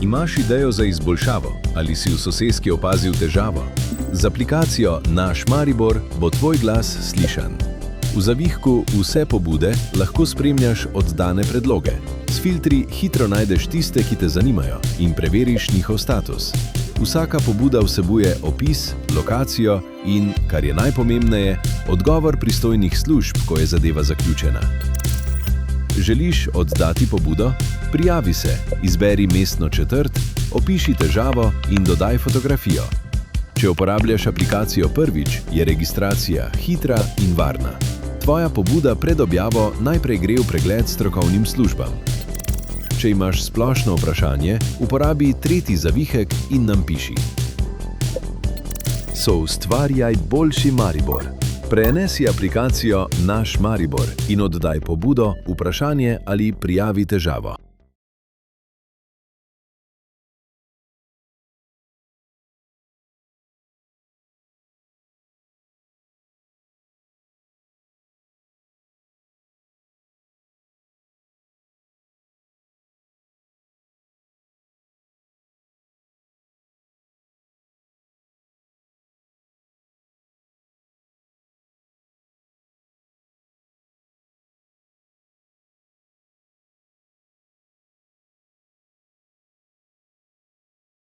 Imaš idejo za izboljšavo ali si v soseski opazil težavo? Z aplikacijo Naš Maribor bo tvoj glas slišan. V zavihku Vse pobude lahko spremljaš oddane predloge. S filtri hitro najdeš tiste, ki te zanimajo in preveriš njihov status. Vsaka pobuda vsebuje opis, lokacijo in, kar je najpomembneje, odgovor pristojnih služb, ko je zadeva zaključena. Želiš oddati pobudo? Prijavi se, izberi mestno četrt, opiši težavo in dodaj fotografijo. Če uporabljaš aplikacijo prvič, je registracija hitra in varna. Tvoja pobuda pred objavo najprej gre v pregled strokovnim službam. Če imaš splošno vprašanje, uporabi tretji zavihek in nam piši. Soustvarjaj boljši Maribor. Prenesi aplikacijo Naš Maribor in oddaj pobudo, vprašanje ali prijavi težavo.